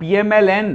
PMLN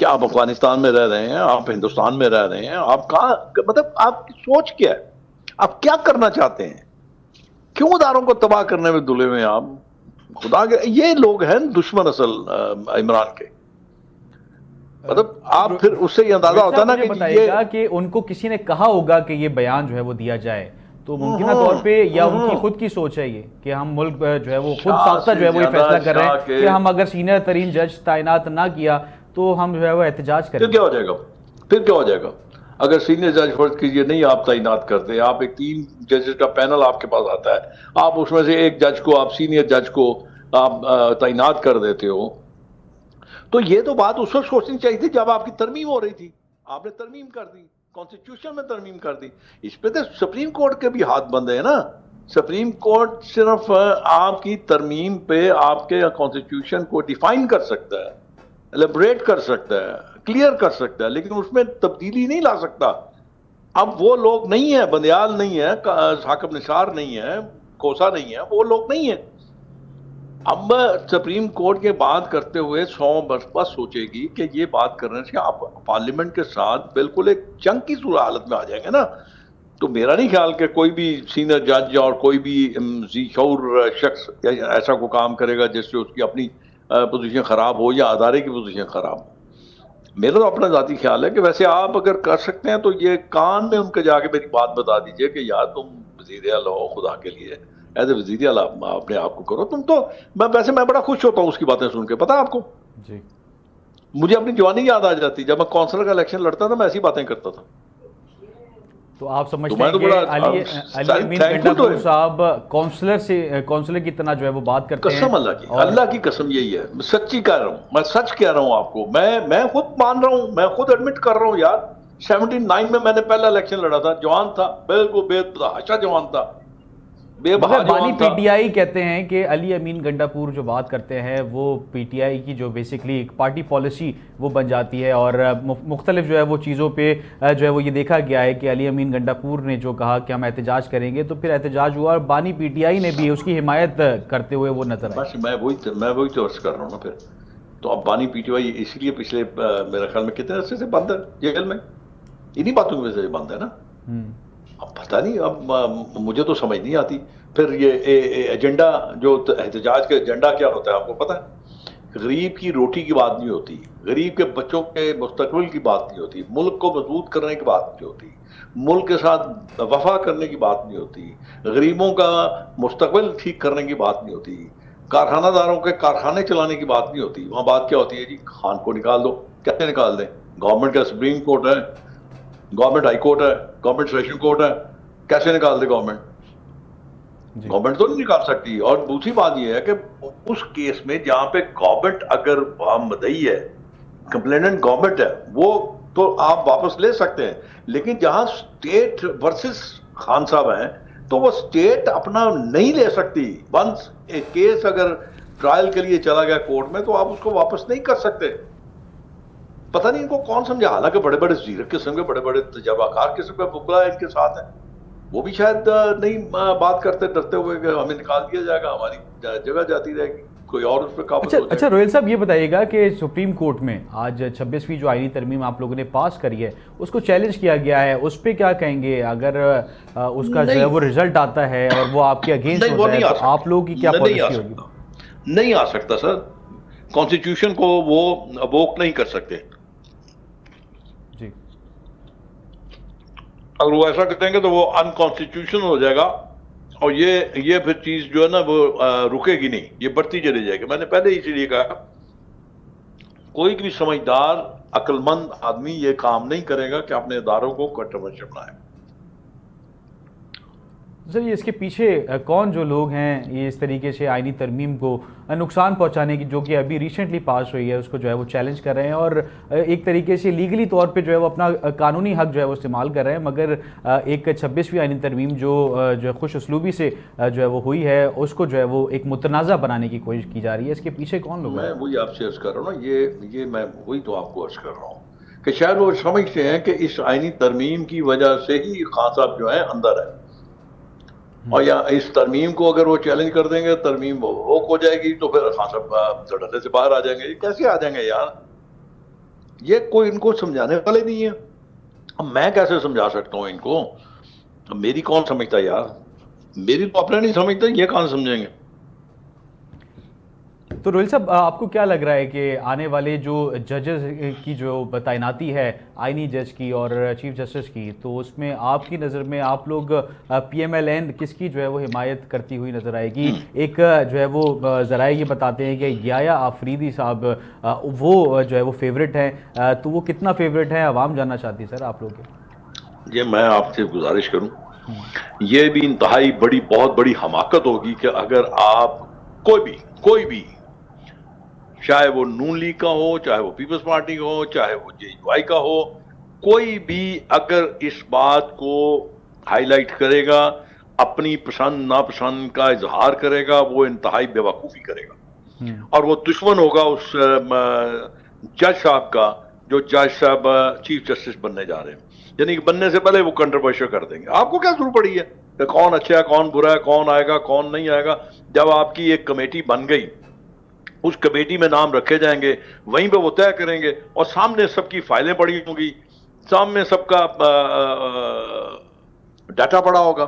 کہ آپ افغانستان میں رہ رہے ہیں، آپ ہندوستان میں رہ رہے ہیں، آپ کہاں، مطلب آپ کی سوچ کیا ہے، آپ کیا کرنا چاہتے ہیں، کیوں اداروں کو تباہ کرنے میں دلے ہوئے ہیں آپ؟ خدا کے یہ لوگ ہیں دشمن اصل عمران کے. مطلب آپ پھر اس سے یہ اندازہ روہت ہوتا ہے صاحب نا مجھے کہ بتائیے یہ گا کہ ان کو کسی نے کہا ہوگا کہ یہ بیان جو ہے وہ دیا جائے، تو ممکنہ طور پہ یا ان کی خود کی سوچ ہے یہ کہ ہم ملک جو ہے وہ خود شاہ ساختہ جو سے ہے وہ یہ زیادہ فیصلہ کر رہے شاہ ہیں کے، کہ ہم اگر سینئر ترین جج تعینات نہ کیا تو ہم جو ہے وہ احتجاج کریں پھر گے. کیا ہو جائے گا؟ پھر کیا ہو جائے گا اگر سینئر جج فرض کیجئے نہیں آپ تعینات کرتے، آپ ایک 3 ججز کا پینل آپ کے پاس آتا ہے، آپ اس میں سے ایک جج کو، آپ سینئر جج کو آپ تعینات کر دیتے ہو، تو یہ تو بات اس وقت سوچنی چاہیے تھی جب آپ کی ترمیم ہو رہی تھی. آپ نے ترمیم کر دی، کانسٹیٹیوشن میں ترمیم کر دی. اس پہ تو سپریم کورٹ کے بھی ہاتھ بندے ہیں نا. سپریم کورٹ صرف آپ کی ترمیم پہ آپ کے کانسٹیٹیوشن کو ڈیفائن کر سکتا ہے، ایلیبریٹ کر سکتا ہے، کلیئر کر سکتا ہے، لیکن اس میں تبدیلی نہیں لا سکتا. اب وہ لوگ نہیں ہیں، بندیال نہیں ہے، حاکم نثار نہیں ہے، کوسا نہیں ہے، وہ لوگ نہیں ہیں. اب سپریم کورٹ کے بات کرتے ہوئے 100 مرتبہ سوچے گی کہ یہ بات کرنے سے آپ پارلیمنٹ کے ساتھ بالکل ایک جنگ کی صورت میں آ جائیں گے نا. تو میرا نہیں خیال کہ کوئی بھی سینئر جج اور کوئی بھی ذی شعور شخص ایسا کو کام کرے گا جس سے اس کی اپنی پوزیشن خراب ہو یا ادارے کی پوزیشن خراب ہو. میرا تو اپنا ذاتی خیال ہے کہ ویسے آپ اگر کر سکتے ہیں تو یہ کان میں ان کے جا کے میری بات بتا دیجئے کہ یار تم وزیر اعلیٰ ہو، خدا کے لیے ایز اے وزیر اعلیٰ اپنے آپ کو کرو. تم تو ویسے میں بڑا خوش ہوتا ہوں اس کی باتیں سن کے. پتا آپ کو جی مجھے اپنی جوانی یاد آ جاتی، جب میں کونسلر کا الیکشن لڑتا تھا میں ایسی باتیں کرتا تھا. تو آپ تو سمجھتے میں ہیں تو کہ بڑا علی امین تھینکفل ٹو گنڈاپور صاحب کونسلر کی طرح جو ہے وہ بات کرتے ہیں؟ قسم اللہ کی، اور اللہ کی قسم یہی ہے، میں سچی کہہ رہا ہوں، میں سچ کہہ رہا ہوں آپ کو. میں خود مان رہا ہوں، میں خود ایڈمٹ کر رہا ہوں یار. 79 میں نے پہلا الیکشن لڑا تھا، جوان تھا، بالکل بے تحاشا جوان تھا، بے بہا مگر بانی جوان پی تھا. ٹی آئی کہتے ہیں کہ علی امین گنڈاپور جو بات کرتے ہیں وہ پی ٹی آئی کی جو بیسکلی ایک پارٹی پالیسی وہ بن جاتی ہے، اور مختلف جو ہے وہ چیزوں پہ جو ہے وہ یہ دیکھا گیا ہے کہ علی امین گنڈاپور نے جو کہا کہ ہم احتجاج کریں گے تو پھر احتجاج ہوا، اور بانی پی ٹی آئی نے بھی اس کی حمایت کرتے ہوئے وہ نظر آئے. بس میں وہی تو عرض کر رہا ہوں نا. پھر تو اب بانی پی ٹی آئی اس لیے پچھلے میرے خیال میں کتنے عرصے سے بند ہے جیل میں، انہی باتوں کی وجہ سے بند ہے نا. اب پتہ نہیں، اب مجھے تو سمجھ نہیں آتی. پھر یہ ایجنڈا جو احتجاج کا ایجنڈا کیا ہوتا ہے آپ کو پتہ ہے؟ غریب کی روٹی کی بات نہیں ہوتی، غریب کے بچوں کے مستقبل کی بات نہیں ہوتی، ملک کو مضبوط کرنے کی بات نہیں ہوتی، ملک کے ساتھ وفا کرنے کی بات نہیں ہوتی، غریبوں کا مستقبل ٹھیک کرنے کی بات نہیں ہوتی، کارخانہ داروں کے کارخانے چلانے کی بات نہیں ہوتی. وہاں بات کیا ہوتی ہے؟ جی خان کو نکال دو. کیسے نکال دیں؟ گورنمنٹ کا سپریم کورٹ ہے، گورنمنٹ ہائی کورٹ ہے، گورنمنٹ سیشن کورٹ ہے، کیسے نکال دے گورنمنٹ؟ جی گورنمنٹ تو نہیں نکال سکتی. اور دوسری بات یہ ہے کہ اس کیس میں جہاں پہ گورنمنٹ اگر مدعی ہے، کمپلیننٹ گورنمنٹ ہے، وہ تو آپ واپس لے سکتے ہیں. لیکن جہاں اسٹیٹ ورسز خان صاحب ہیں تو وہ اسٹیٹ اپنا نہیں لے سکتی. ونس ایک کیس اگر ٹرائل کے لیے چلا گیا کورٹ میں تو آپ اس کو واپس نہیں کر سکتے. پتہ نہیں ان کو کون سمجھا، حالانکہ بڑے بڑے زیرک قسم کے، بڑے بڑے تجربہ کار قسم کے وکلا ان کے ساتھ ہیں، وہ بھی شاید نہیں بات کرتے ڈرتے ہوئے کہ ہمیں نکال دیا جائے گا، ہماری جگہ جاتی رہے گی، کوئی اور اس پہ قابض ہو جائے اچھا گا. روہیل صاحب یہ بتائیے گا کہ سپریم کورٹ میں آج 26ویں جو آئینی ترمیم آپ لوگوں نے پاس کری ہے اس کو چیلنج کیا گیا ہے، اس پہ کیا کہیں گے؟ اگر اس کا جو ہے وہ رزلٹ آتا ہے اور وہ آپ کے اگینسٹ نہیں، وہ ہوتا ہے نہیں آ تو سکتا، آپ لوگوں کی کیا نہیں آ پالیسی ہوگی؟ سکتا، نہیں آ سکتا سر. کانسٹیٹیوشن کو وہ ووک نہیں کر سکتے. جی اگر وہ ایسا کریں گے تو وہ انکانسٹیٹیوشن ہو جائے گا، اور یہ پھر چیز جو ہے نا وہ رکے گی نہیں، یہ بڑھتی چلی جائے گی. میں نے پہلے اسی لیے کہا کوئی بھی سمجھدار عقل مند آدمی یہ کام نہیں کرے گا کہ اپنے اداروں کو کنٹروورشل بنائے. سر یہ اس کے پیچھے کون جو لوگ ہیں یہ اس طریقے سے آئینی ترمیم کو نقصان پہنچانے کی، جو کہ ابھی ریسنٹلی پاس ہوئی ہے، اس کو جو ہے وہ چیلنج کر رہے ہیں اور ایک طریقے سے لیگلی طور پہ جو ہے وہ اپنا قانونی حق جو ہے وہ استعمال کر رہے ہیں، مگر ایک 26ویں آئینی ترمیم جو ہے خوش اسلوبی سے جو ہے وہ ہوئی ہے اس کو جو ہے وہ ایک متنازع بنانے کی کوشش کی جا رہی ہے. اس کے پیچھے کون لوگ ہیں؟ میں وہی آپ سے عرض کر رہا ہوں نا، یہ میں وہی تو آپ کو عرض کر رہا ہوں کہ شاید وہ سمجھتے ہیں کہ اس آئینی ترمیم کی وجہ سے ہی خان صاحب جو ہیں اندر ہے، اور یا اس ترمیم کو اگر وہ چیلنج کر دیں گے، ترمیم وہ ہو جائے گی تو پھر خان صاحب دھڑلے سے باہر آ جائیں گے. یہ کیسے آ جائیں گے یار؟ یہ کوئی ان کو سمجھانے والے نہیں ہے. اب میں کیسے سمجھا سکتا ہوں ان کو؟ اب میری کون سمجھتا ہے یار؟ میری تو اپنے نہیں سمجھتا، یہ کہاں سمجھیں گے؟ تو روہل صاحب، آپ کو کیا لگ رہا ہے کہ آنے والے جو ججز کی جو تعیناتی ہے آئینی جج کی اور چیف جسٹس کی، تو اس میں آپ کی نظر میں آپ لوگ پی ایم ایل این کس کی جو ہے وہ حمایت کرتی ہوئی نظر آئے گی؟ ایک جو ہے وہ ذرائع یہ بتاتے ہیں کہ یایا آفریدی صاحب وہ جو ہے وہ فیوریٹ ہیں، تو وہ کتنا فیوریٹ ہے عوام جاننا چاہتی ہے سر آپ لوگ کے؟ یہ میں آپ سے گزارش کروں، یہ بھی انتہائی بڑی بہت بڑی حماقت ہوگی کہ اگر آپ کوئی بھی چاہے وہ نون لیگ کا ہو، چاہے وہ پیپلز پارٹی کا ہو، چاہے وہ جے یو آئی کا ہو، کوئی بھی اگر اس بات کو ہائی لائٹ کرے گا، اپنی پسند ناپسند کا اظہار کرے گا، وہ انتہائی بے وقوفی کرے گا، اور وہ دشمن ہوگا اس جج صاحب کا جو جج صاحب چیف جسٹس بننے جا رہے ہیں. یعنی کہ بننے سے پہلے وہ کنٹروورشل کر دیں گے. آپ کو کیا ضرور پڑی ہے کہ کون اچھا ہے، کون برا ہے، کون آئے گا، کون نہیں آئے گا؟ جب آپ کی ایک کمیٹی بن گئی، اس کمیٹی میں نام رکھے جائیں گے، وہیں پہ وہ طے کریں گے، اور سامنے سب کی فائلیں پڑی ہوں گی، سامنے سب کا ڈاٹا پڑا ہوگا.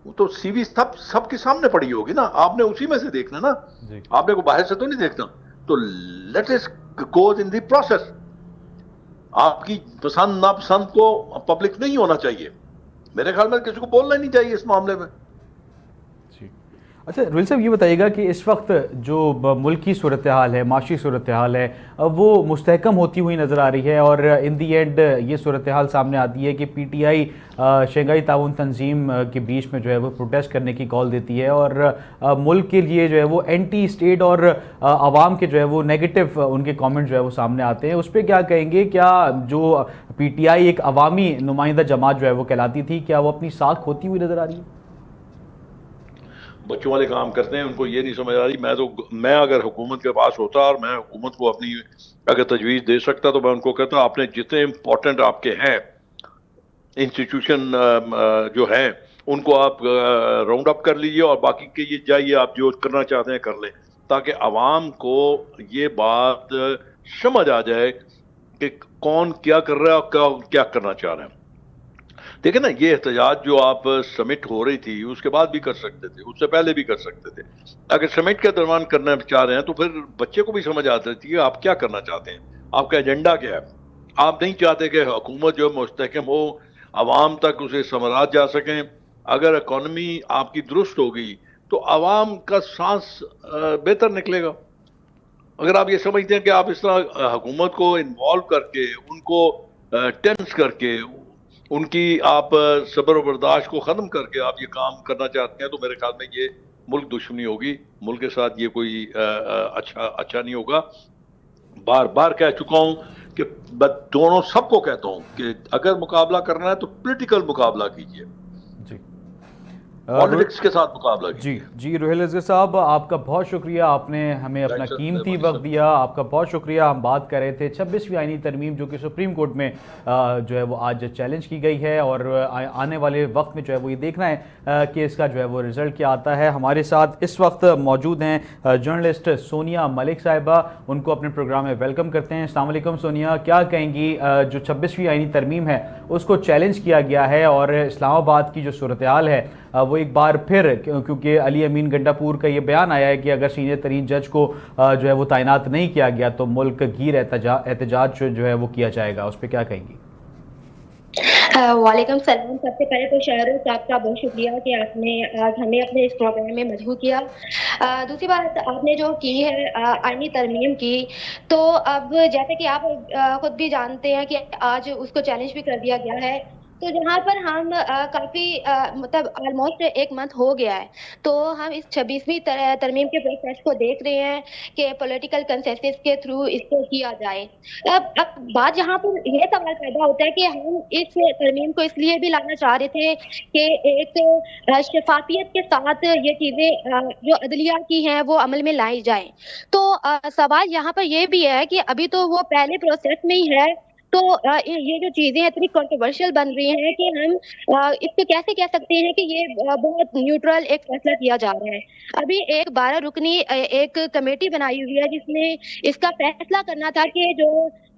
وہ تو سی وی سب کے سامنے پڑی ہوگی نا، آپ نے اسی میں سے دیکھنا نا، جی آپ نے کو باہر سے تو نہیں دیکھنا. تو let us goes in the process. آپ کی پسند ناپسند کو پبلک نہیں ہونا چاہیے. میرے خیال میں کسی کو بولنا ہی نہیں چاہیے اس معاملے میں. جی. اچھا روہل صاحب، یہ بتائیے گا کہ اس وقت جو ملک کی صورتحال ہے، معاشی صورتحال ہے، وہ مستحکم ہوتی ہوئی نظر آ رہی ہے، اور ان دی اینڈ یہ صورتحال سامنے آتی ہے کہ پی ٹی آئی شنگھائی تعاون تنظیم کے بیچ میں جو ہے وہ پروٹیسٹ کرنے کی کال دیتی ہے، اور ملک کے لیے جو ہے وہ اینٹی اسٹیٹ اور عوام کے جو ہے وہ نیگیٹو ان کے کامنٹ جو ہے وہ سامنے آتے ہیں. اس پہ کیا کہیں گے؟ کیا جو پی ٹی آئی ایک عوامی نمائندہ جماعت جو ہے وہ کہلاتی تھی، کیا وہ اپنی ساکھ کھوتی ہوئی نظر آ رہی ہے؟ بچوں والے کام کرتے ہیں، ان کو یہ نہیں سمجھ آ رہی. میں اگر حکومت کے پاس ہوتا اور میں حکومت کو اپنی اگر تجویز دے سکتا تو میں ان کو کہتا آپ نے جتنے امپورٹنٹ آپ کے ہیں انسٹیٹیوشن جو ہیں ان کو آپ راؤنڈ اپ کر لیجئے، اور باقی کے یہ جائیے آپ جو کرنا چاہتے ہیں کر لیں، تاکہ عوام کو یہ بات سمجھ آ جائے کہ کون کیا کر رہا ہے اور کیا کرنا چاہ رہے ہیں. دیکھیں نا، یہ احتجاج جو آپ سمٹ ہو رہی تھی اس کے بعد بھی کر سکتے تھے، اس سے پہلے بھی کر سکتے تھے. اگر سمٹ کے دوران کرنا چاہ رہے ہیں تو پھر بچے کو بھی سمجھ آتی تھی کہ آپ کیا کرنا چاہتے ہیں، آپ کا ایجنڈا کیا ہے. آپ نہیں چاہتے کہ حکومت جو مستحکم ہو، عوام تک اسے ثمرات جا سکیں. اگر اکانومی آپ کی درست ہوگی تو عوام کا سانس بہتر نکلے گا. اگر آپ یہ سمجھتے ہیں کہ آپ اس طرح حکومت کو انوالو کر کے، ان کو ٹینس کر کے، ان کی آپ صبر و برداشت کو ختم کر کے آپ یہ کام کرنا چاہتے ہیں، تو میرے خیال میں یہ ملک دشمنی ہوگی. ملک کے ساتھ یہ کوئی اچھا نہیں ہوگا. بار بار کہہ چکا ہوں کہ دونوں سب کو کہتا ہوں کہ اگر مقابلہ کرنا ہے تو پولیٹیکل مقابلہ کیجیے، جی. پالیٹکس کے ساتھ مقابلہ جی کیجیے. جی روہل اصغر صاحب، آپ کا بہت شکریہ، آپ نے ہمیں اپنا رائٹ سر، قیمتی مہربانی وقت سر. دیا. آپ کا بہت شکریہ. ہم بات کر رہے تھے 26ویں آئینی ترمیم جو کہ سپریم کورٹ میں جو ہے وہ آج چیلنج کی گئی ہے، اور آنے والے وقت میں جو ہے وہ یہ دیکھنا ہے کہ اس کا جو ہے وہ رزلٹ کیا آتا ہے. ہمارے ساتھ اس وقت موجود ہیں جرنلسٹ سونیا ملک صاحبہ، ان کو اپنے پروگرام میں ویلکم کرتے ہیں. السلام علیکم سونیا، کیا کہیں گی؟ جو 26ویں آئینی ترمیم ہے اس کو چیلنج کیا گیا ہے، اور اسلام آباد کی جو صورتحال ہے وہ ایک بار پھر، کیونکہ علی امین گنڈا پور کا یہ بیان آیا ہے کہ اگر سینئر ترین جج کو جو ہے وہ تعینات نہیں کیا گیا تو ملک گیر احتجاج جو ہے وہ کیا جائے گا، اس پہ کیا کہیں گی؟ وعلیکم السلام. سب سے پہلے تو شہر صاحب کا بہت شکریہ کہ آپ نے آج ہمیں اپنے اس پروگرام میں مدعو کیا. دوسری بات آپ نے جو کی ہے آئینی ترمیم کی، تو اب جیسے کہ آپ خود بھی جانتے ہیں کہ آج اس کو چیلنج بھی کر دیا گیا ہے. تو جہاں پر ہم کافی مطلب آلموسٹ ایک منتھ ہو گیا ہے، تو ہم اس 26ویں ترمیم کے پروسیس کو دیکھ رہے ہیں کہ پولیٹیکل کنسنسس کے تھرو اس کو کیا جائے. اب بات یہاں پر یہ سوال پیدا ہوتا ہے کہ ہم اس ترمیم کو اس لیے بھی لانا چاہ رہے تھے کہ ایک شفافیت کے ساتھ یہ چیزیں جو عدلیہ کی ہیں وہ عمل میں لائی جائیں. تو سوال یہاں پر یہ بھی ہے کہ ابھی تو وہ پہلے پروسیس میں ہی ہے، تو یہ جو چیزیں اتنی کنٹروورشل بن رہی ہیں کہ ہم اس کو کیسے کہہ سکتے ہیں کہ یہ بہت نیوٹرل ایک فیصلہ کیا جا رہا ہے. ابھی ایک 12 رکنی ایک کمیٹی بنائی ہوئی ہے جس نے اس کا فیصلہ کرنا تھا کہ جو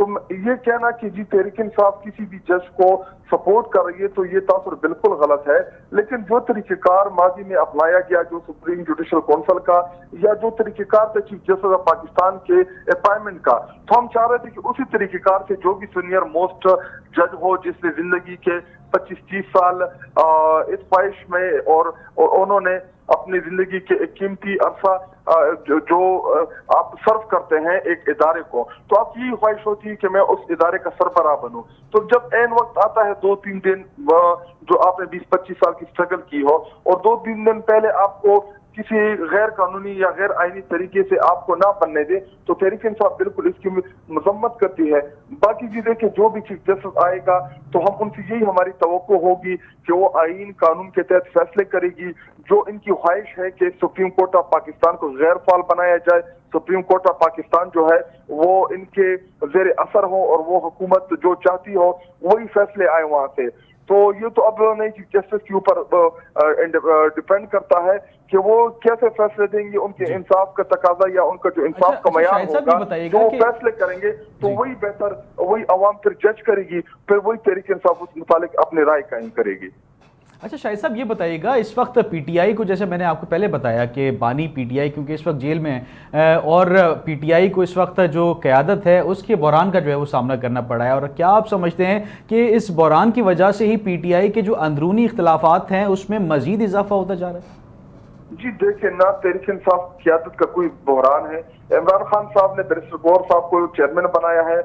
تو یہ کہنا کہ جی تحریک انصاف کسی بھی جج کو سپورٹ کر رہی ہے تو یہ تاثر بالکل غلط ہے. لیکن جو طریقہ کار ماضی میں اپنایا گیا جو سپریم جوڈیشل کونسل کا یا جو طریقہ کار تھا چیف جسٹس آف پاکستان کے اپائنٹمنٹ کا, تو ہم چاہ رہے تھے کہ اسی طریقہ کار سے جو بھی سینئر موسٹ جج ہو جس نے زندگی کے 25-30 سال اس خواہش میں اور انہوں نے اپنی زندگی کے ایک قیمتی عرصہ جو آپ سرو کرتے ہیں ایک ادارے کو, تو آپ کی خواہش ہوتی ہے کہ میں اس ادارے کا سربراہ بنوں. تو جب عین وقت آتا ہے 2-3 دن جو آپ نے 20-25 سال کی اسٹرگل کی ہو اور 2-3 دن پہلے آپ کو کسی غیر قانونی یا غیر آئینی طریقے سے آپ کو نہ بننے دے, تو تحریک انصاف بالکل اس کی مذمت کرتی ہے. باقی چیزیں کہ جو بھی چیف جسٹس آئے گا تو ہم ان سے یہی ہماری توقع ہوگی کہ وہ آئین قانون کے تحت فیصلے کرے گی. جو ان کی خواہش ہے کہ سپریم کورٹ آف پاکستان کو غیر فعال بنایا جائے, سپریم کورٹ آف پاکستان جو ہے وہ ان کے زیر اثر ہو اور وہ حکومت جو چاہتی ہو وہی فیصلے آئے وہاں سے, تو یہ تو اب نئی چیف جسٹس کے اوپر ڈیپینڈ کرتا ہے کہ وہ کیسے فیصلے دیں گے. ان کے انصاف کا تقاضا یا ان کا جو انصاف کا معیار ہوگا جو وہ فیصلے کریں گے تو وہی بہتر, وہی عوام پھر جج کرے گی, پھر وہی تحریک انصاف اس متعلق اپنی رائے قائم کرے گی. اچھا شاہد صاحب یہ بتائیے گا, اس وقت پی ٹی آئی کو, جیسے میں نے آپ کو پہلے بتایا کہ بانی پی ٹی آئی کیونکہ اس وقت جیل میں ہے اور پی ٹی آئی کو اس وقت جو قیادت ہے اس کے بحران کا جو ہے وہ سامنا کرنا پڑا ہے, اور کیا آپ سمجھتے ہیں کہ اس بحران کی وجہ سے ہی پی ٹی آئی کے جو اندرونی اختلافات ہیں اس میں مزید اضافہ ہوتا جا رہا ہے؟ جی دیکھیں, نہ تحریک انصاف قیادت کا کوئی بحران ہے. عمران خان صاحب نے بیرسٹر گور صاحب کو چیئرمین بنایا ہے,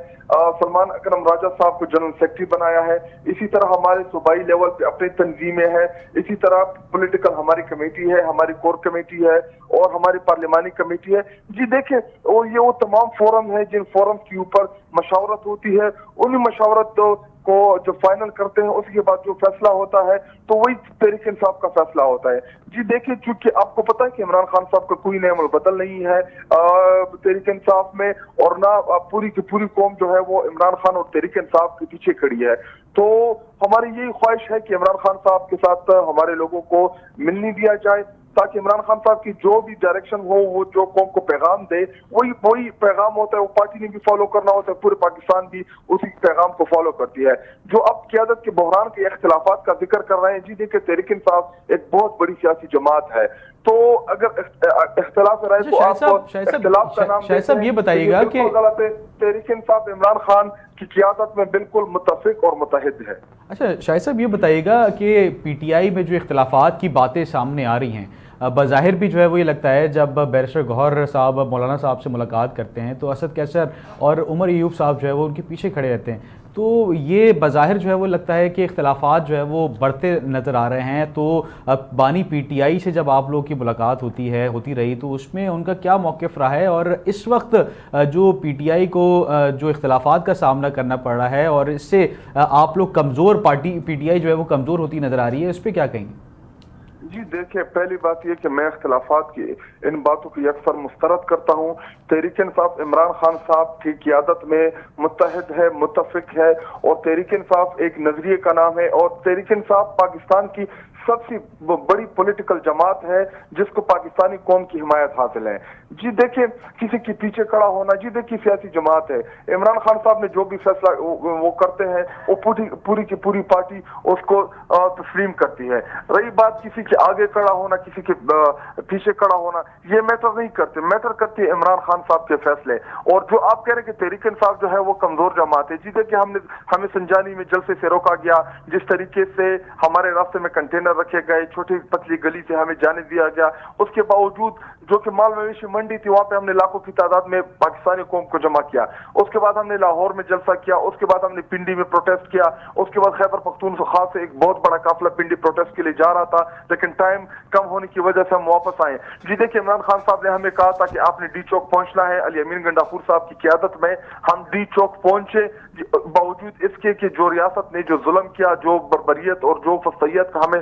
سلمان اکرم راجہ صاحب کو جنرل سیکرٹری بنایا ہے, اسی طرح ہمارے صوبائی لیول پہ اپنی تنظیمیں ہیں, اسی طرح پولیٹیکل ہماری کمیٹی ہے, ہماری کور کمیٹی ہے اور ہماری پارلیمانی کمیٹی ہے. جی دیکھیں, اور یہ وہ تمام فورم ہیں جن فورم کے اوپر مشاورت ہوتی ہے, انہی مشاورت کو جو فائنل کرتے ہیں اس کے بعد جو فیصلہ ہوتا ہے تو وہی تحریک انصاف کا فیصلہ ہوتا ہے. جی دیکھیں, چونکہ آپ کو پتہ ہے کہ عمران خان صاحب کا کوئی نعم البدل نہیں ہے تحریک انصاف میں, اور نہ پوری کی پوری قوم جو ہے وہ عمران خان اور تحریک انصاف کے پیچھے کھڑی ہے. تو ہماری یہی خواہش ہے کہ عمران خان صاحب کے ساتھ ہمارے لوگوں کو ملنے دیا جائے تاکہ عمران خان صاحب کی جو بھی ڈائریکشن ہو وہ جو قوم کو پیغام دے وہی پیغام ہوتا ہے. وہ پارٹی نے بھی فالو کرنا ہوتا ہے, پورے پاکستان بھی اسی پیغام کو فالو کرتی ہے. جو اب قیادت کے بحران کے اختلافات کا ذکر کر رہے ہیں, جی دیکھیں تحریک انصاف ایک بہت بڑی سیاسی جماعت ہے, تو اگر اختلاف رائے تو آپ اختلاف کا نام شاہد صاحب یہ بتائیے گا کہ تحریک انصاف عمران خان کی قیادت میں بالکل متفق اور متحد ہے. اچھا شاہد صاحب یہ بتائیے گا کہ پی ٹی آئی میں جو اختلافات کی باتیں سامنے آ رہی ہیں, بظاہر بھی جو ہے وہ یہ لگتا ہے جب بیرسٹر گوہر صاحب مولانا صاحب سے ملاقات کرتے ہیں تو اسد کیسر اور عمر ایوب صاحب جو ہے وہ ان کے پیچھے کھڑے رہتے ہیں, تو یہ بظاہر جو ہے وہ لگتا ہے کہ اختلافات جو ہے وہ بڑھتے نظر آ رہے ہیں. تو بانی پی ٹی آئی سے جب آپ لوگوں کی ملاقات ہوتی رہی تو اس میں ان کا کیا موقف رہا ہے, اور اس وقت جو پی ٹی آئی کو جو اختلافات کا سامنا کرنا پڑ رہا ہے اور اس سے آپ لوگ کمزور پارٹی پی ٹی آئی جو ہے وہ کمزور ہوتی نظر آ رہی ہے, اس پہ کیا کہیں گے؟ جی دیکھیں, پہلی بات یہ کہ میں اختلافات کی ان باتوں کی یکسر مسترد کرتا ہوں. تحریک انصاف عمران خان صاحب کی قیادت میں متحد ہے, متفق ہے, اور تحریک انصاف ایک نظریے کا نام ہے, اور تحریک انصاف پاکستان کی سب سے بڑی پولیٹیکل جماعت ہے جس کو پاکستانی قوم کی حمایت حاصل ہے. جی دیکھیں, کسی کے پیچھے کھڑا ہونا, جی دیکھیے سیاسی جماعت ہے, عمران خان صاحب نے جو بھی فیصلہ وہ کرتے ہیں وہ پوری کی پوری پارٹی اس کو تسلیم کرتی ہے. رہی بات کسی کے آگے کھڑا ہونا, کسی کے پیچھے کھڑا ہونا, یہ میٹر نہیں کرتے, میٹر کرتے ہیں عمران خان صاحب کے فیصلے. اور جو آپ کہہ رہے ہیں کہ تحریک انصاف جو ہے وہ کمزور جماعت ہے, جی دیکھیں ہمیں سنجانی میں جلسے سے روکا گیا, جس طریقے سے ہمارے راستے میں کنٹینر رکھے گئے, چھوٹی پتلی گلی سے ہمیں جانے دیا گیا, اس کے باوجود جو کہ مال مویشی منڈی تھی وہاں پہ ہم نے لاکھوں کی تعداد میں پاکستانی قوم کو جمع کیا. اس کے بعد ہم نے لاہور میں جلسہ کیا, اس کے بعد ہم نے پنڈی میں پروٹیسٹ کیا, اس کے بعد خیبر پختونخوا سے ایک بہت بڑا قافلہ پنڈی پروٹیسٹ کے لیے جا رہا تھا, لیکن ٹائم کم ہونے کی وجہ سے ہم واپس آئے. جی دیکھیں, عمران خان صاحب نے ہمیں کہا تھا کہ آپ نے ڈی چوک پہنچنا ہے, علی امین گنڈافور صاحب کی قیادت میں ہم ڈی چوک پہنچے, باوجود اس کے کہ جو ریاست نے جو ظلم کیا, جو بربریت اور جو فسطیت کا ہمیں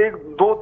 1-2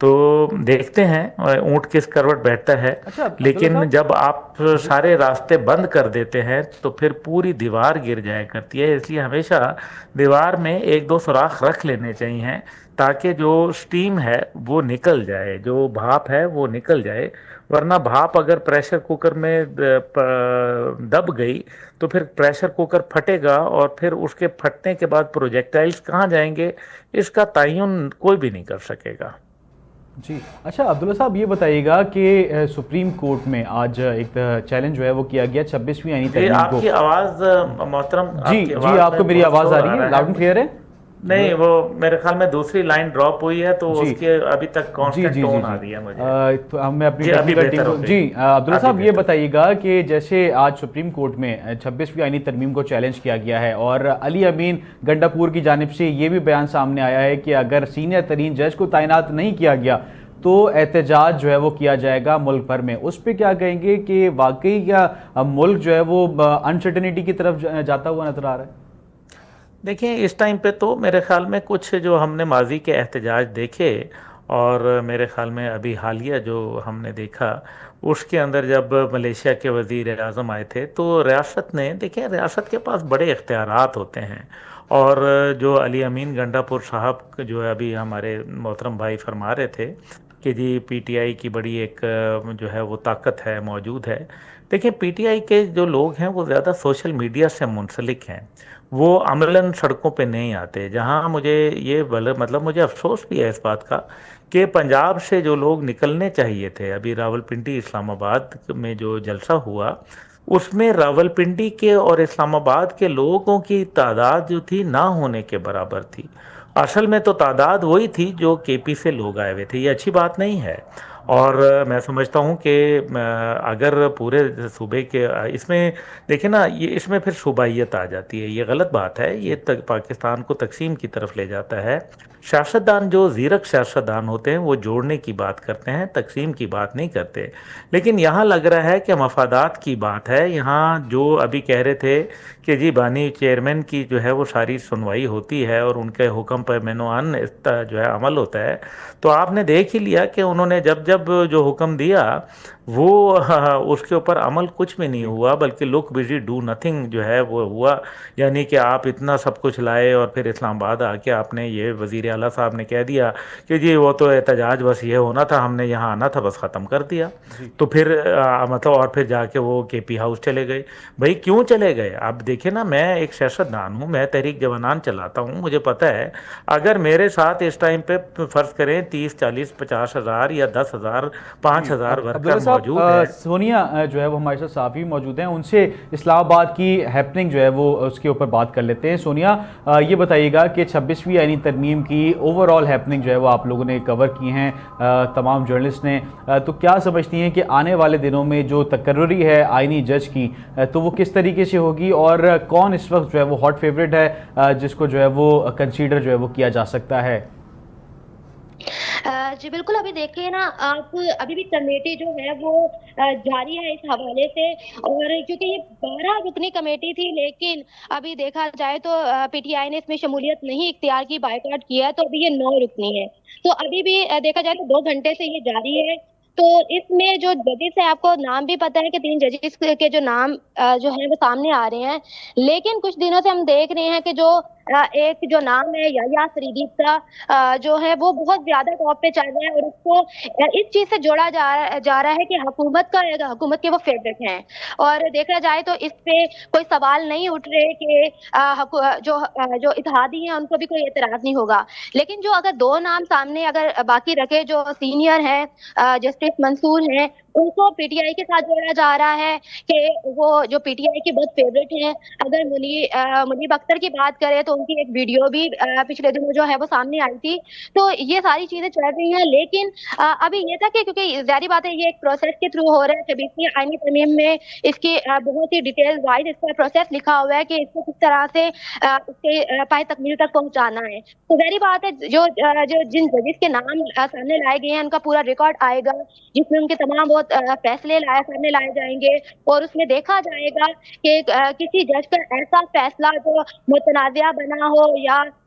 تو دیکھتے ہیں اونٹ کس کروٹ بیٹھتا ہے. اچھا عبداللہ لیکن صاحب. جب آپ سارے راستے بند کر دیتے ہیں تو پھر پوری دیوار گر جایا کرتی ہے. اس لیے ہمیشہ دیوار میں ایک دو سوراخ رکھ لینے چاہیے تاکہ جو سٹیم ہے وہ نکل جائے, جو بھاپ ہے وہ نکل جائے. ورنہ بھاپ اگر پریشر کوکر میں دب گئی تو پھر پریشر کوکر پھٹے گا, اور پھر اس کے پھٹنے کے بعد پروجیکٹائلز کہاں جائیں گے اس کا تعین کوئی بھی نہیں کر سکے گا. جی اچھا عبداللہ صاحب یہ بتائیے گا کہ سپریم کورٹ میں آج ایک چیلنج جو ہے وہ کیا گیا 26ویں آئینی ترمیم کو. آپ کی آواز محترم, جی جی آپ کو میری آواز آ رہی ہے, لاؤڈ اینڈ کلیئر ہے؟ نہیں, وہ میرے خیال میں دوسری لائن ڈراپ ہوئی ہے تو جی اس کے ابھی تک جی کانسٹنٹ جی جی ٹون آ جی رہی ہے مجھے. ہمیں اپنی جی ابھی ٹیکنیکل ٹیم بہتر کو. ہو گئی. جی عبداللہ ابھی صاحب یہ بہتر. بتائیے گا کہ جیسے آج سپریم کورٹ میں 26ویں آئینی ترمیم کو چیلنج کیا گیا ہے اور علی امین گنڈاپور کی جانب سے یہ بھی بیان سامنے آیا ہے کہ اگر سینئر ترین جج کو تعینات نہیں کیا گیا تو احتجاج جو ہے وہ کیا جائے گا ملک بھر میں. اس پہ کیا کہیں گے کہ واقعی کیا ملک جو ہے وہ انسرٹنٹی کی طرف جاتا ہوا نظر آ رہا ہے؟ دیکھیں اس ٹائم پہ تو میرے خیال میں کچھ جو ہم نے ماضی کے احتجاج دیکھے اور میرے خیال میں ابھی حالیہ جو ہم نے دیکھا اس کے اندر جب ملیشیا کے وزیر اعظم آئے تھے تو ریاست نے, دیکھیں ریاست کے پاس بڑے اختیارات ہوتے ہیں, اور جو علی امین گنڈاپور صاحب جو ہے ابھی ہمارے محترم بھائی فرما رہے تھے کہ جی پی ٹی آئی کی بڑی ایک جو ہے وہ طاقت ہے, موجود ہے. دیکھیں پی ٹی آئی کے جو لوگ ہیں وہ زیادہ سوشل میڈیا سے منسلک ہیں, وہ عملاً سڑکوں پہ نہیں آتے. جہاں مجھے یہ مطلب مجھے افسوس بھی ہے اس بات کا کہ پنجاب سے جو لوگ نکلنے چاہیے تھے, ابھی راولپنڈی اسلام آباد میں جو جلسہ ہوا اس میں راولپنڈی کے اور اسلام آباد کے لوگوں کی تعداد جو تھی نہ ہونے کے برابر تھی. اصل میں تو تعداد وہی تھی جو کے پی سے لوگ آئے ہوئے تھے. یہ اچھی بات نہیں ہے, اور میں سمجھتا ہوں کہ اگر پورے صوبے کے اس میں دیکھیں نا, یہ اس میں پھر صوبائیت آ جاتی ہے, یہ غلط بات ہے, یہ پاکستان کو تقسیم کی طرف لے جاتا ہے. سیاستدان جو زیرک سیاستدان ہوتے ہیں وہ جوڑنے کی بات کرتے ہیں, تقسیم کی بات نہیں کرتے. لیکن یہاں لگ رہا ہے کہ مفادات کی بات ہے. یہاں جو ابھی کہہ رہے تھے کہ جی بانی چیئرمین کی جو ہے وہ ساری سنوائی ہوتی ہے اور ان کے حکم پر مینوان جو ہے عمل ہوتا ہے, تو آپ نے دیکھ ہی لیا کہ انہوں نے جب جو حکم دیا وہ اس کے اوپر عمل کچھ بھی نہیں ہوا, بلکہ لک بزی ڈو نتھنگ جو ہے وہ ہوا. یعنی کہ آپ اتنا سب کچھ لائے اور پھر اسلام آباد آ کے آپ نے یہ وزیر اعلیٰ صاحب نے کہہ دیا کہ جی وہ تو احتجاج بس یہ ہونا تھا, ہم نے یہاں آنا تھا, بس ختم کر دیا. تو پھر مطلب اور پھر جا کے وہ کے پی ہاؤس چلے گئے. بھائی کیوں چلے گئے؟ اب دیکھیں نا, میں ایک سیاستدان ہوں, میں تحریک جوانان چلاتا ہوں, مجھے پتہ ہے اگر میرے ساتھ اس ٹائم پہ فرض کریں 30 40 50 ہزار یا 10 ہزار 5 ہزار ورکر عبداللہ صاحب, موجود ہے. سونیا جو ہے وہ ہمارے ساتھ صحافی موجود ہیں, ان سے اسلام آباد کی ہیپننگ جو ہے وہ اس کے اوپر بات کر لیتے ہیں. سونیا یہ بتائیے گا کہ 26ویں آئینی ترمیم کی اوور آل ہیپننگ جو ہے وہ آپ لوگوں نے کور کی ہیں, تمام جرنلسٹ نے, تو کیا سمجھتی ہیں کہ آنے والے دنوں میں جو تقرری ہے آئینی جج کی تو وہ کس طریقے سے ہوگی, اور کون اس وقت جو ہے وہ ہاٹ فیوریٹ ہے جس کو جو ہے وہ کنسیڈر جو ہے وہ کیا جا سکتا ہے؟ جی بالکل, ابھی دیکھیے نا آپ, ابھی بھی کمیٹی جو ہے وہ جاری ہے اس حوالے سے, اور کیونکہ یہ 12 رکنی کمیٹی تھی لیکن ابھی دیکھا جائے تو پی ٹی آئی نے اس میں شمولیت نہیں اختیار کی, بائیکاٹ کیا ہے, تو ابھی یہ 9 رکنی ہے. تو ابھی بھی دیکھا جائے تو 2 گھنٹے سے یہ جاری ہے. تو اس میں جو ججز ہے, آپ کو نام بھی پتہ ہے کہ 3 ججز کے جو نام جو ہیں وہ سامنے آ رہے ہیں, لیکن کچھ دنوں سے ہم دیکھ رہے ہیں کہ جو ایک جو نام ہے یحییٰ فریدی کا جو ہے وہ بہت زیادہ ٹاپ پہ چل رہا ہے, اور اس کو اس چیز سے جوڑا جا رہا ہے کہ حکومت کے وہ فیوریٹ ہیں. اور دیکھا جائے تو اس پہ کوئی سوال نہیں اٹھ رہے کہ جو اتحادی ہیں ان کو بھی کوئی اعتراض نہیں ہوگا. لیکن جو اگر 2 نام سامنے اگر باقی رکھے, جو سینئر ہیں جسٹس منصور ہیں, ان کو پی ٹی آئی کے ساتھ جوڑا جا رہا ہے کہ وہ جو پی ٹی آئی کے بہت فیوریٹ ہیں. اگر منیب اختر کی بات کریں تو ان کی ایک ویڈیو بھی پچھلے دنوں جو ہے وہ سامنے آئی تھی. تو یہ ساری چیزیں چل رہی ہیں, لیکن ابھی یہ تھا کہ کیونکہ ظاہری بات ہے یہ ایک پروسیس کے تھرو ہو رہا ہے, 26ویں آئینی ترمیم میں اس کی بہت ہی ڈیٹیل وائز اس کا پروسیس لکھا ہوا ہے کہ اس کو کس طرح سے اس کے پائے تکمیل تک پہنچانا ہے. تو ظاہری بات ہے جو جن ججز کے نام سامنے لائے گئے ہیں ان کا پورا ریکارڈ آئے گا, جس میں ان کے تمام بہت فیصلے سامنے لائے جائیں گے, اور اس میں دیکھا جائے گا کہ کسی جج پر ایسا فیصلہ جو متنازعہ بنا ہو یا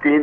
3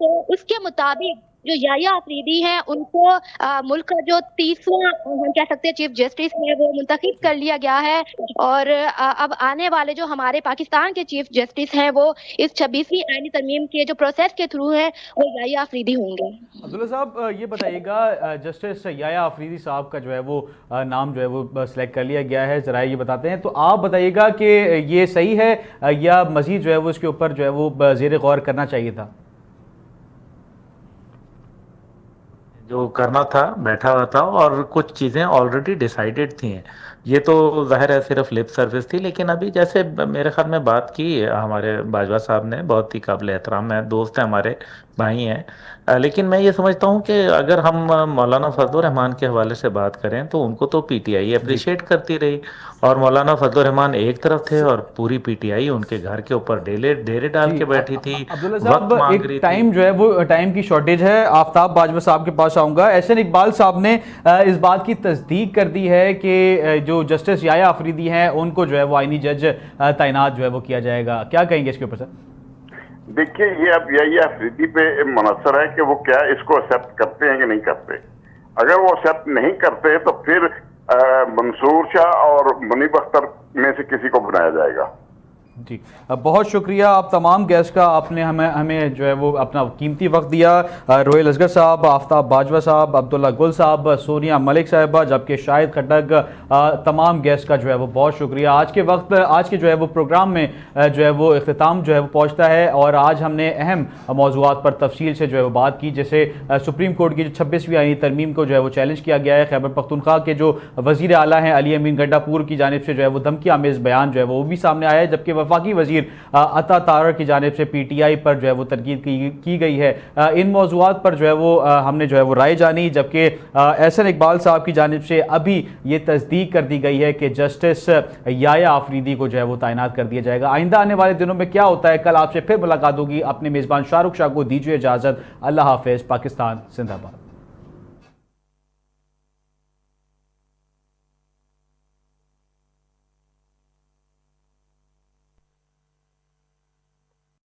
تو اس کے مطابق جو یحییٰ آفریدی ہیں ان کو ملک کا جو 30واں ہم کہہ سکتے ہیں چیف جسٹس ہے وہ منتخب کر لیا گیا ہے، اور اب آنے والے جو ہمارے پاکستان کے چیف جسٹس ہیں وہ اس 26ویں آئینی ترمیم کے جو پروسیس کے تھرو ہیں وہ یحییٰ آفریدی ہوں گے۔ عبداللہ صاحب یہ بتائیے گا، جسٹس یحییٰ آفریدی صاحب کا جو ہے وہ نام جو ہے وہ سلیکٹ کر لیا گیا ہے، ذرائع یہ بتاتے ہیں، تو آپ بتائیے گا کہ یہ صحیح ہے یا مزید جو ہے وہ اس کے اوپر جو ہے وہ زیر غور کرنا چاہیے تھا؟ جو کرنا تھا بیٹھا ہوا تھا، اور کچھ چیزیں آلریڈی ڈیسائیڈڈ تھیں، یہ تو ظاہر ہے صرف لپ سروس تھی، لیکن ابھی جیسے میرے خیال میں بات کی ہمارے باجوہ صاحب نے، بہت ہی قابل احترام ہے، دوست ہیں ہمارے، بھائی ہیں، لیکن میں یہ سمجھتا ہوں کہ اگر ہم مولانا فضل الرحمان کے حوالے سے بات کریں تو ان کو تو پی ٹی آئی اپریشیٹ کرتی رہی، اور مولانا فضل الرحمان ایک طرف تھے اور پوری پی ٹی آئی ان کے گھر کے اوپر ڈیرے ڈال کے بیٹھی تھی، عبداللہ وقت صاحب مانگ ایک رہی تھی۔ ٹائم جو ہے وہ ٹائم کی شارٹیج ہے، آفتاب باجوہ صاحب کے پاس آؤں گا۔ احسن اقبال صاحب نے اس بات کی تصدیق کر دی ہے کہ جو جسٹس یحییٰ آفریدی ہیں ان کو جو ہے وہ آئینی جج تعینات جو ہے وہ کیا جائے گا، کیا کہیں گے اس کے اوپر سر؟ دیکھیے یہ اب یحییٰ آفریدی پہ منحصر ہے کہ وہ کیا اس کو ایکسیپٹ کرتے ہیں کہ نہیں کرتے۔ اگر وہ ایکسیپٹ نہیں کرتے تو پھر منصور شاہ اور منیب اختر میں سے کسی کو بنایا جائے گا۔ جی بہت شکریہ آپ تمام گیسٹ کا، آپ نے ہمیں جو ہے وہ اپنا قیمتی وقت دیا، روہیل اصغر صاحب، آفتاب باجوہ صاحب، عبداللہ گل صاحب، سونیا ملک صاحبہ، جبکہ شاہد کھٹک، تمام گیسٹ کا جو ہے وہ بہت شکریہ۔ آج کے جو ہے وہ پروگرام میں جو ہے وہ اختتام جو ہے وہ پہنچتا ہے، اور آج ہم نے اہم موضوعات پر تفصیل سے جو ہے وہ بات کی، جیسے سپریم کورٹ کی جو 26ویں آئینی ترمیم کو جو ہے وہ چیلنج کیا گیا ہے، خیبر پختونخوا کے جو وزیر اعلیٰ ہیں علی امین گنڈا پور کی جانب سے جو ہے وہ دھمکی آمیز بیان جو ہے وہ بھی سامنے آیا ہے، جبکہ وفاقی وزیر عطا طاہر کی جانب سے پی ٹی آئی پر جو ہے وہ تنقید کی گئی ہے۔ ان موضوعات پر جو ہے وہ ہم نے جو ہے وہ رائے جانی، جبکہ احسن اقبال صاحب کی جانب سے ابھی یہ تصدیق کر دی گئی ہے کہ جسٹس یحییٰ آفریدی کو جو ہے وہ تعینات کر دیا جائے گا۔ آئندہ آنے والے دنوں میں کیا ہوتا ہے، کل آپ سے پھر ملاقات ہوگی۔ اپنے میزبان شاہ رخ شاہ کو دیجیے اجازت، اللہ حافظ، پاکستان زندہ باد۔